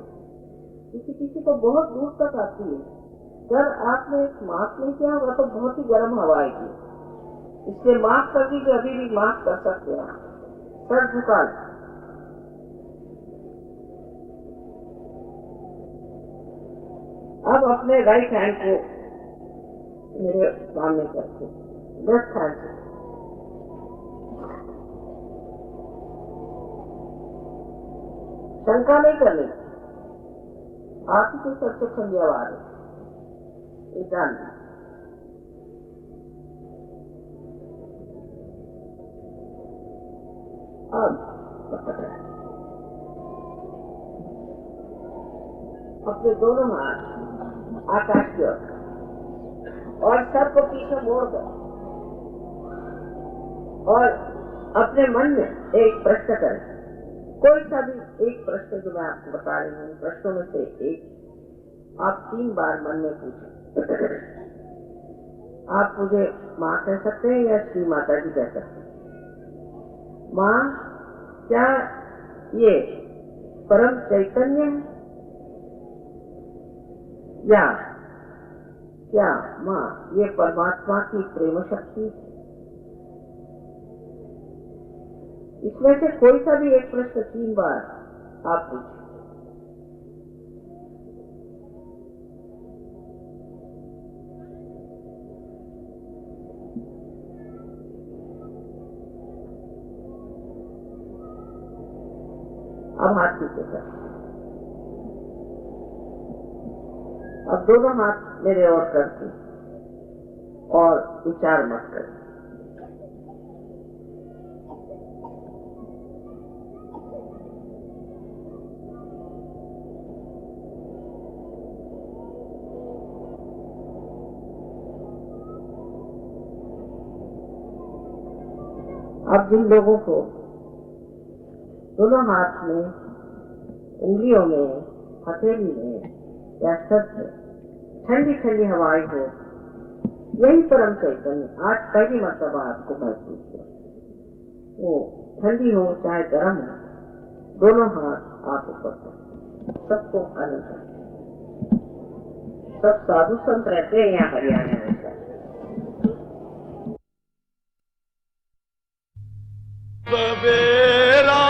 किसी को बहुत दूर तक आती है। अगर आपने मास्क नहीं किया होगा तो बहुत ही गर्म हवा आएगी, इसलिए मास्क कर दीजिए, अभी भी मास्क कर सकते हैं। सर झुका, अब अपने राइट हैंड को मेरे सामने करके लेफ्ट हैंड से शंका नहीं करनी, आप ही के सबसे ठंडी आवाज है, जान। अपने दोनों हाथ आकाश की ओर और सर को पीछे मोड़ दो और अपने मन में एक प्रश्न करें। कोई सा भी एक प्रश्न जो मैं आपको बता रही हूँ, प्रश्नों में से एक आप 3 बार मन में पूछें। आप मुझे माँ कह सकते हैं या श्री माता जी कह सकते हैं। माँ, क्या ये परम चैतन्य है या क्या माँ ये परमात्मा की प्रेम शक्ति? इसमें से कोई सा भी एक प्रश्न 3 बार आप पूछें। अब हाथ नीचे कर। अब दोनों हाथ मेरे ओर करके और विचार मत करें। अब जिन लोगों को दोनों हाथ में, उंगलियों में, हथेली में या सर से ठंडी ठंडी हवाएं हो, यही परम चैतन्य आज पहली मर्तबा आपको महसूस हो। वो ठंडी हो चाहे गर्म हो, दोनों हाथ आप ऊपर कर। सबको आनंद है। सब साधु संत रहते हैं यहाँ हरियाणा में। सवेरा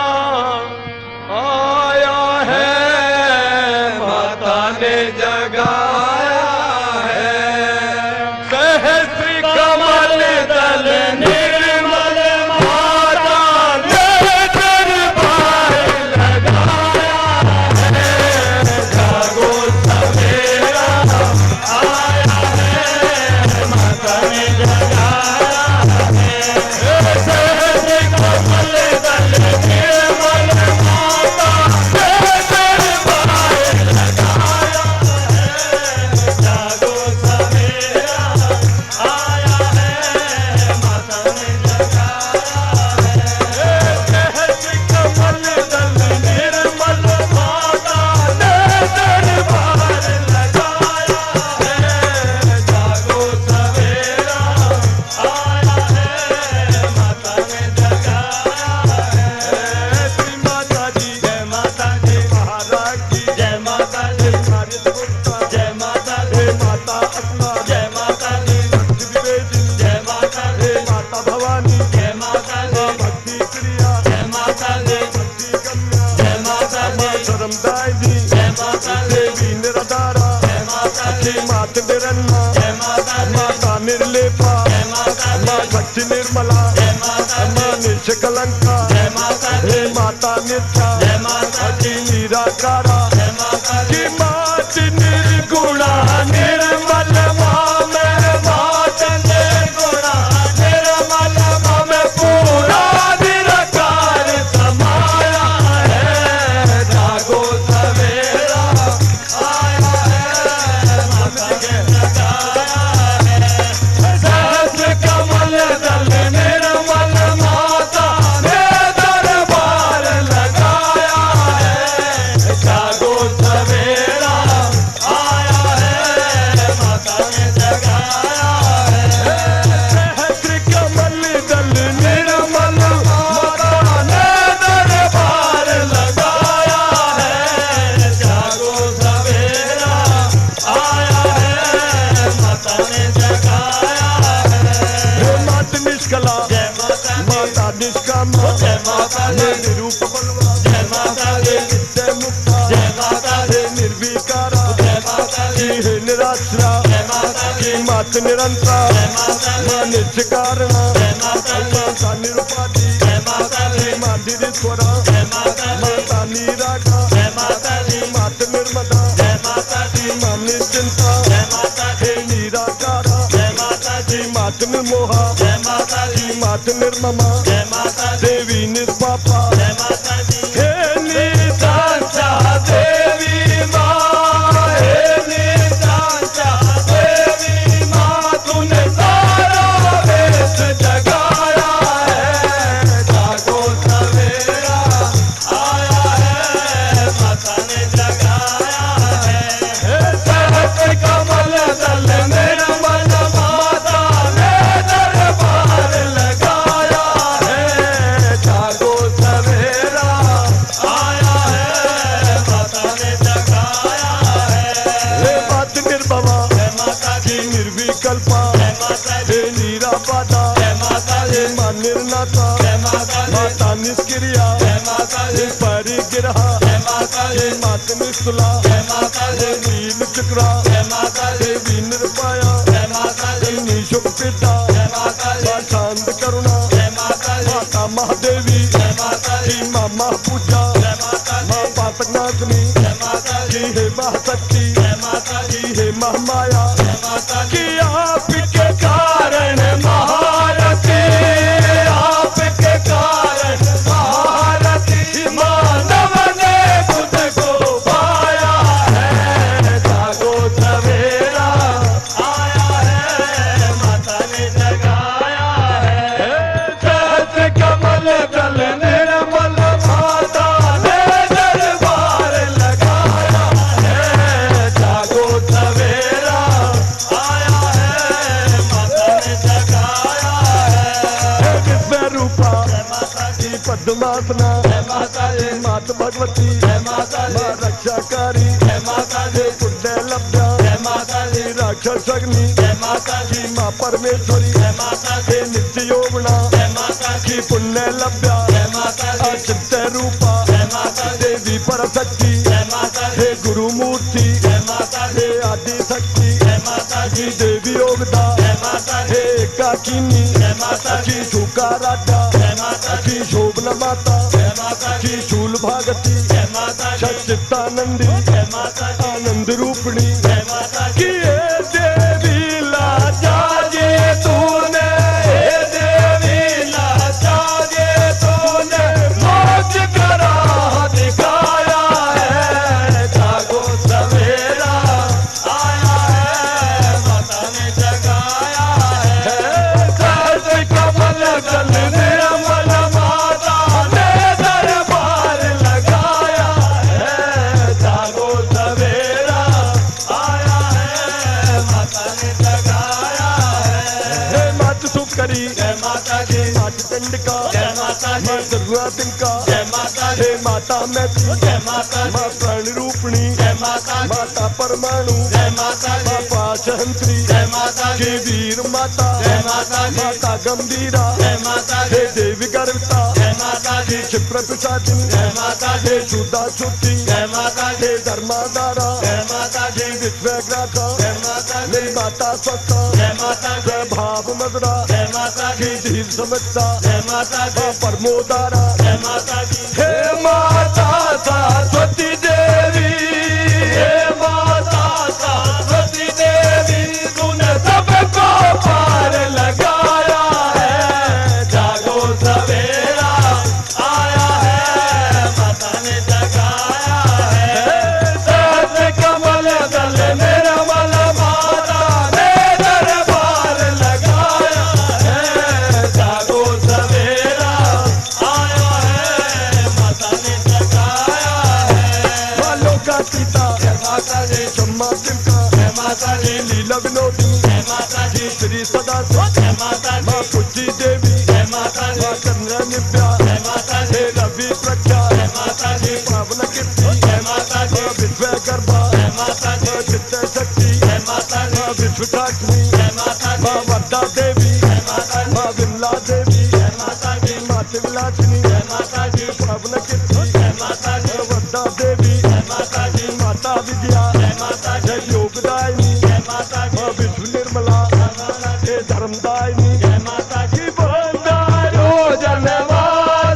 आया है, माता ने जगाया है। सहस्र कमल दल निर्मल माता ने दरबार लगाया है। जागो सवेरा आया है, माता ने जगाया है। सहस्र कमल दल निर्मल माता ने दरबार लगाया है। जागो सवेरा आया है, माता ने जगाया है। सहस्र कमल दल निर्मल माता ने दरबार लगाया है। जागो सवेरा आया है, माता ने जगाया है। श्री माता जी जय माता जी, महाराज की जय माता जी, जय माता जी, माता अस्मा जय माता जी, विवेदी जय माता जी, माता भवानी जय माता जी, भक्ति क्रिया जय माता जी, भक्ति कन्या जय माता जी, धर्मदाय जी जय माता जी, वीरदारा जय माता जी, माता निरन्ना जय माता जी, माता निर्लेपा जय माता जी, माँ सच्ची निर्मला जय माता जी, माँ निष्कलंका जय माता जी, माता नित्या जय माता जी, निराकारा जय माता जी, मात निर्गुणा निर्मल माँ में, मात निर्गुणा निर्मल माँ में पूरा निराकार समाया है। जागो सवेरा आया है, माता ने जगाया है। सहस्र कमल दल निर्मल माता ने दरबार लगाया है। जागो सवेरा आया है, माता ने जगाया है। सहस्र कमल दल निर्मल माता ने दरबार लगाया है। जागो सवेरा आया है, माता ने जगाया है। मात निष्कला जय माता, माता निष्कामा जय माता, निरूप बलवा जय माता, नित्य मुक्ता जय माता, निर्विकारा जय माता, निराश्रा जय माता, मात निरंतरा जय माता, माँ निष्कारणा जय माता, माता निरुपाधि जय माता, माँ निरीश्वरा जय माता, माता निरागा जय माता, मात निर्मदा जय माता, माँ निश्चिंता जय माता, निराकारा जय माता, मात निर्मोहा जय माता, मात निर्ममा जय माता, देवी निष्पापा जय माता, हे निशांता देवी माँ गिरहा जय माता दी, मात निस्तुला जय माता दी, नील चक्रा जय माता दी, देवी निरपाया जय माता दी, निशुक पिता जय माता दी, शांत करुणा जय माता दी, माता महादेवी जय माता दी, मामा पूजा जय माता दी, माँ पातकनाथनी जय माता दी, हे महाशक्ति जय माता दी, हे महामाया जय माता दी, कि आपके कारण महारथी आपके कारण महारथी मानव ने खुद को पाया है जागो सवेरा आया है, माता ने जगाया है, सहस्र कमल दल निर्मल माता ने दरबार लगाया है जागो सवेरा आया है, माता ने जगाया है, विश्व रूपा जय माता दी, पद्मासना जय माता दी, मात भगवती जय माता दी, माँ रक्षाकारी जय माता दी, पुण्य लभ्या जय माता दी, राक्षस अग्नि जय माता दी, माँ परमेश्वरी जय माता दी, हे नित्य योगना जय माता दी, की पुण्य लभ्या जय माता दी, अचिंत रूपा जय माता दी, देवी परशक्ति जय माता दी, हे गुरु मूर्ति जय माता दी, हे आदि शक्ति जय माता दी, की देवी योगदा जय माता दी, हे काकिनी जय माता दी, की झुका राजा जय माता दी, की शोभना माता जय माता दी, की शूल भागती जय माता दी, सच्चिदानंदी जय माता दी, आनंद रूपणी जय माता दी, कि हे देवी लाजा जे तूने हे देवी लाजा जे तूने मौज करा दिखाया है जागो सवेरा आया है, माता ने जगाया है, सहस्र कमल दल निर्मल माता ने दरबार लगाया है जागो सवेरा आया है, माता ने जगाया है, हे मात सुकरी जय माता दी, मात चंडिका जय माता दी, माँ दुर्गा तिनका जय माता दी, हे माता मैत्री जय माता दी, माँ प्राण रूपणी जय माता दी, माता परमाणु जय माता दी, माँ पाशहंत्री जय माता दी, के वीर माता जय माता दी, माता गंभीरा जय माता दी, हे देवी गर्विता जय माता दी, क्षिप्र पिशाचिनी जय माता दी, हे शुद्धा शुद्धि जय माता दी, हे धर्माधारा जय माता दी, विश्वग्राता जय माता दी, मेरी माता स्वस्था जय माता दी, भाव मधुरा जय माता दी, की धीर समझता जय माता दी, परमोदारा जय माता दी, हे माता सरस्वती देवी हे माता सरस्वती देवी तूने सबको पार लगाया है जागो सवेरा आया है, माता ने जगाया है, सहस्र कमल दल निर्मल माता ने दरबार लगाया है जागो सवेरा आया है, माता ने जगाया है, बालों का सीता जय माता दी, चम्मा तिलका जय माता दी, लीला विनोदी जय माता दी, श्री सदा जय माता दी, माँ पुष्टि देवी जय माता दी, माँ कन्या निव्या जय माता दी, हे रवि प्रज्ञा जय माता दी, पावन कीर्ति जय माता दी, माँ विश्वगर्भा जय माता दी, माँ चित्त शक्ति जय माता दी, माँ विश्वसाक्षी जय माता दी, माँ वरदा देवी जय माता दी, माँ विमला देवी जय माता दी, माँ विलासिनी जय माता दी, पावन कीर्ति जय माता दी, माँ वरदा देवी जय माता दी, माता विद्या जय माता दी, जय योगदायिनी जय माता दी, माँ विश्व निर्मला हे धर्मदायिनी जय माता दी, की बंदारो जनवा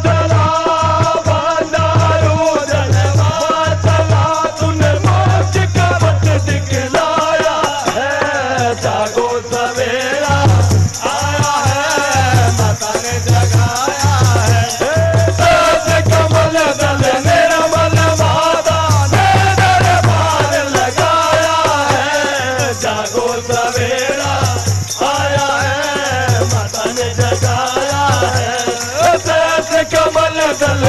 चला बंदारो जनवा चला तूने मोक्ष का पथ दिखलाया है जागो सवेरा आया है, माता ने जगाया है, सहस्र कमल दल निर्मल माता ने दरबार लगाया है जागो सवेरा आया है माता ने जगाया है सहस्र कमल दल